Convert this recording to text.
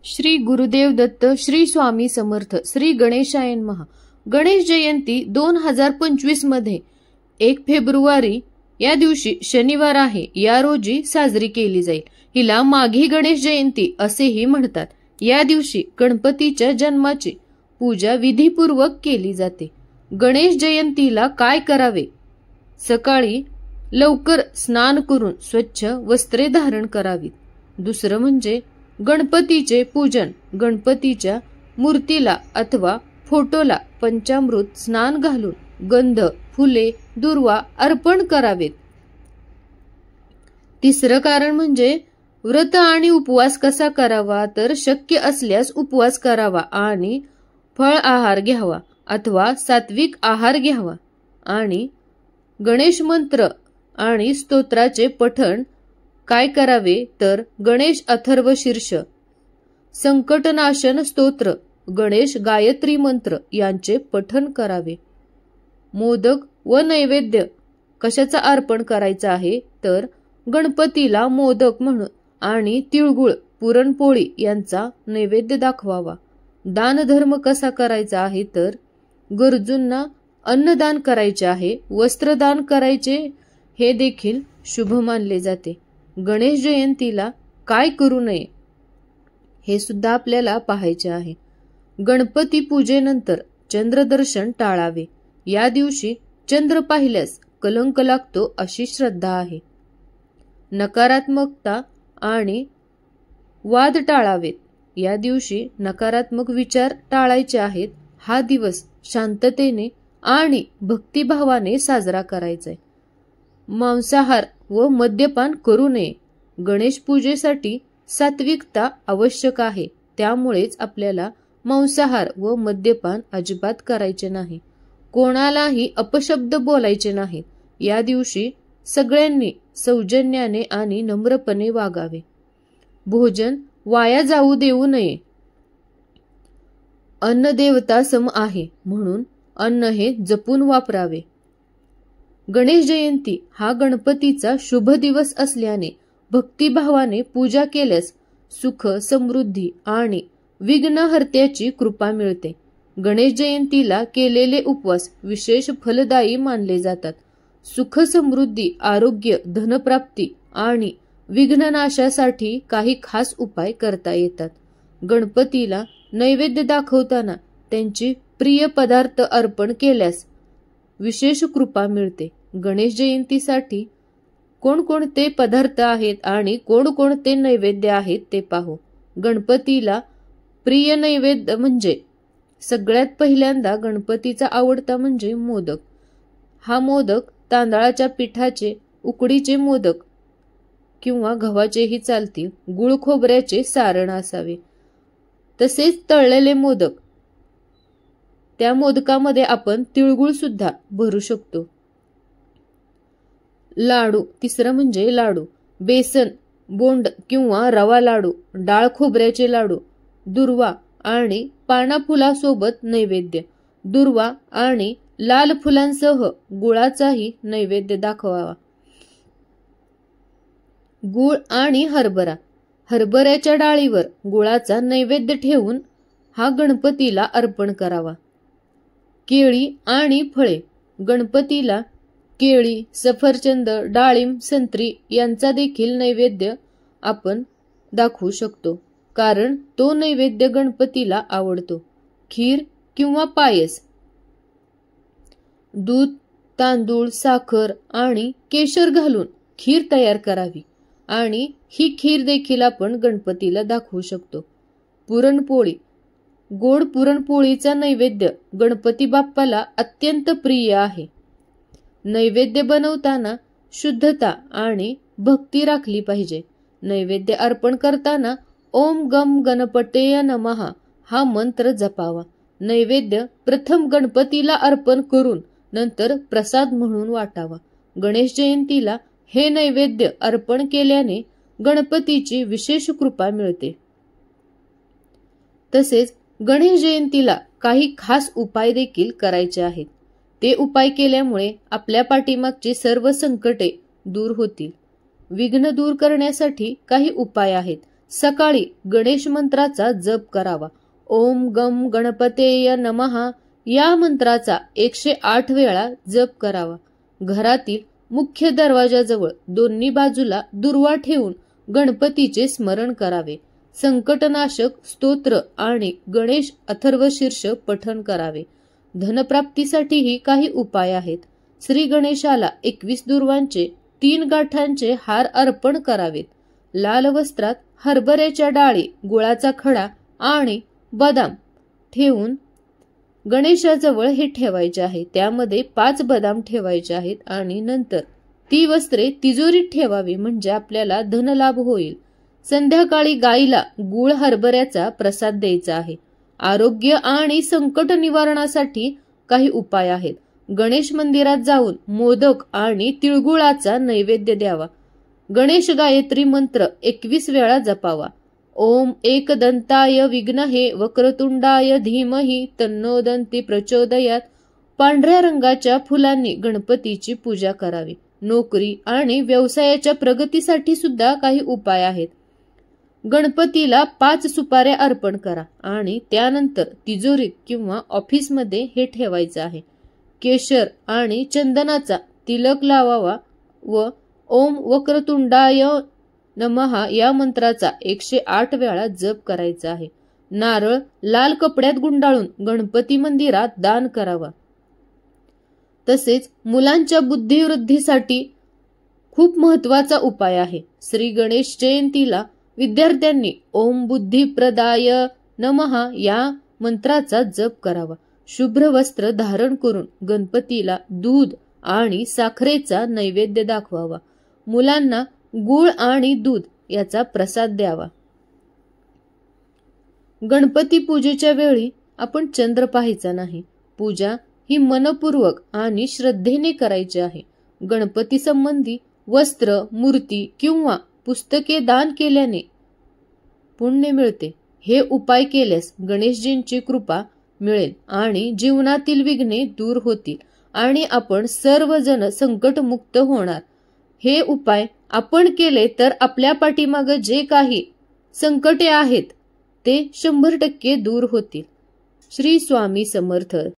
श्री गुरुदेव दत्त, श्री स्वामी समर्थ, श्री गणेशाय नमः। गणेश जयंती 2025 मध्ये 1 फेब्रुवारी या दिवशी शनिवार आहे, या रोजी साजरी केली जाईल। हिला माघी गणेश जयंती असेही म्हणतात। या दिवशी गणपतीच्या जन्माची पूजा विधीपूर्वक केली जाते। गणेश जयंतीला काय करावे? सकाळी लवकर स्नान करून स्वच्छ वस्त्रे धारण करावीत। दुसरं म्हणजे गणपतीचे पूजन। गणपतीच्या मूर्तीला अथवा फोटोला पंचामृत स्नान घालून गंध, फुले, दुर्वा अर्पण करावेत। तिसरं कारण म्हणजे व्रत आणि उपवास कसा करावा, तर शक्य असल्यास उपवास करावा आणि फळ आहार घ्यावा अथवा सात्विक आहार घ्यावा आणि गणेश मंत्र आणि स्तोत्राचे पठण काय करावे, तर गणेश अथर्व शीर्ष, संकटनाशन स्तोत्र, गणेश गायत्री मंत्र यांचे पठण करावे। मोदक व नैवेद्य कशाचा अर्पण करायचा आहे, तर गणपतीला मोदक म्हणून आणि तिळगुळ, पुरणपोळी यांचा नैवेद्य दाखवावा। दानधर्म कसा करायचा आहे, तर गरजूंना अन्नदान करायचे आहे, वस्त्रदान करायचे, हे देखील शुभ मानले जाते। गणेश जयंतीला काय करू नये हे सुद्धा आपल्याला पाहायचे आहे। गणपती पूजेनंतर चंद्रदर्शन टाळावे। या दिवशी चंद्र पाहिल्यास कलंक लागतो अशी श्रद्धा आहे। नकारात्मकता आणि वाद टाळावेत। या दिवशी नकारात्मक विचार टाळायचे आहेत। हा दिवस शांततेने आणि भक्तिभावाने साजरा करायचा आहे। मांसाहार व मद्यपान करू नये। गणेश पूजेसाठी सात्विकता आवश्यक आहे, त्यामुळेच आपल्याला मांसाहार व मद्यपान अजिबात करायचे नाही। कोणालाही अपशब्द बोलायचे नाहीत। या दिवशी सगळ्यांनी सौजन्याने आणि नम्रपणे वागावे। भोजन वाया जाऊ देऊ नये। अन्न देवता सम आहे, म्हणून अन्न हे जपून वापरावे। गणेश जयंती हा गणपतीचा शुभ दिवस असल्याने भक्तिभावाने पूजा केल्यास सुख, समृद्धी आणि विघ्नहर्त्याची कृपा मिळते। गणेश जयंतीला केलेले उपवास विशेष फलदायी मानले जातात। सुख, समृद्धी, आरोग्य, धनप्राप्ती आणि विघ्ननाशासाठी काही खास उपाय करता येतात। गणपतीला नैवेद्य दाखवताना त्यांची प्रिय पदार्थ अर्पण केल्यास विशेष कृपा मिळते। गणेश जयंतीसाठी कोणकोणते पदार्थ आहेत आणि कोणकोणते नैवेद्य आहेत ते पाहू। गणपतीला प्रिय नैवेद्य म्हणजे सगळ्यात पहिल्यांदा गणपतीचा आवडता म्हणजे मोदक। हा मोदक तांदळाच्या पिठाचे, उकडीचे मोदक किंवा गव्हाचेही चालतील, गुळ खोबऱ्याचे सारण असावे। तसेच तळलेले मोदक, त्या मोदकामध्ये आपण तिळगुळ सुद्धा भरू शकतो। लाडू, तिसरं म्हणजे लाडू, बेसन, बोंड किंवा रवा लाडू, डाळ खोबऱ्याचे लाडू, दुर्वा आणि पाना फुलासोबत नैवेद्य। दुर्वा आणि लाल फुलांसह गुळाचाही नैवेद्य दाखवावा। गुळ आणि हरभरा, हरभऱ्याच्या डाळीवर गुळाचा नैवेद्य ठेवून हा गणपतीला अर्पण करावा। केळी आणि फळे, गणपतीला केळी, सफरचंद, डाळिंब, संत्री यांचा देखील नैवेद्य आपण दाखवू शकतो, कारण तो नैवेद्य गणपतीला आवडतो। खीर किंवा पायस, दूध, तांदूळ, साखर आणि केशर घालून खीर तयार करावी आणि ही खीर देखील आपण गणपतीला दाखवू शकतो। पुरणपोळी, गोड पुरणपोळीचा नैवेद्य गणपती बाप्पाला अत्यंत प्रिय आहे। नैवेद्य बनवताना शुद्धता आणि भक्ती राखली पाहिजे। नैवेद्य अर्पण करताना ओम गम गणपतेय नमः हा मंत्र जपावा। नैवेद्य प्रथम गणपतीला अर्पण करून नंतर प्रसाद म्हणून वाटावा। गणेश जयंतीला हे नैवेद्य अर्पण केल्याने गणपतीची विशेष कृपा मिळते। तसेच गणेश जयंतीला काही खास उपाय देखील करायचे आहेत। ते उपाय केल्यामुळे आपल्या पाठीमागची सर्व संकटे दूर होतील। विघ्न दूर करण्यासाठी काही उपाय आहेत। सकाळी गणेश मंत्राचा जप करावा. ओम गम गणपतेय नमः या मंत्राचा 108 वेळा जप करावा. घरातील मुख्य दरवाजाजवळ दोन्ही बाजूला दुर्वा ठेवून गणपतीचे स्मरण करावे. संकटनाशक स्तोत्र आणि गणेश अथर्वशीर्ष पठण करावे. धनप्राप्तीसाठीही काही उपाय आहेत. श्री गणेशाला 21 दुर्वांचे 3 गाठांचे हार अर्पण करावेत. लाल वस्त्रात हरभऱ्याच्या डाळी, गुळाचा खडा आणि बदाम ठेवून गणेशाजवळ हे ठेवायचे आहे. त्यामध्ये 5 बदाम ठेवायचे आहेत आणि नंतर ती वस्त्रे तिजोरीत ठेवावी, म्हणजे आपल्याला धनलाभ होईल. संध्याकाळी गाईला गुळ हरभऱ्याचा प्रसाद द्यायचा आहे. आरोग्य आणि संकट निवारणासाठी काही उपाय आहेत. गणेश मंदिरात जाऊन मोदक आणि तिळगुळाचा नैवेद्य द्यावा. गणेश गायत्री मंत्र 21 वेळा जपावा. ओम एकदंताय विघ्नहे वक्रतुंडाय धीमहि तन्नो दन्ती प्रचोदयात. पांढऱ्या रंगाच्या फुलांनी गणपतीची पूजा करावी. नोकरी आणि व्यवसायाच्या प्रगतीसाठी सुद्धा काही उपाय आहेत. गणपतीला 5 सुपाऱ्या अर्पण करा आणि त्यानंतर तिजोरीत किंवा ऑफिसमध्ये हे ठेवायचं आहे. केशर आणि चंदनाचा तिलक लावावा व ओम वक्रतुंडाय नमः या मंत्राचा 108 वेळा जप करायचा आहे. नारळ लाल कपड्यात गुंडाळून गणपती मंदिरात दान करावा. तसेच मुलांच्या बुद्धिवृद्धीसाठी खूप महत्वाचा उपाय आहे. श्री गणेश जयंतीला विद्यार्थ्यांनी ओम बुद्धिप्रदाय नमः या मंत्राचा जप करावा. शुभ्र वस्त्र धारण करून गणपतीला दूध आणि साखरेचा नैवेद्य दाखवावा. मुलांना गूळ आणि दूध याचा प्रसाद द्यावा. गणपती पूजेच्या वेळी आपण चंद्र पाहायचा नाही. पूजा ही मनपूर्वक आणि श्रद्धेने करायची आहे. गणपती संबंधी वस्त्र, मूर्ती किंवा पुस्तके दान केल्याने पुण्य मिळते. हे उपाय केल्यास गणेशजींची कृपा मिळेल आणि जीवनातील विघ्ने दूर होतील आणि आपण सर्वजण संकटमुक्त होणार. हे उपाय आपण केले तर आपल्या पाठीमागे जे काही संकटे आहेत ते 100% दूर होतील. श्री स्वामी समर्थ.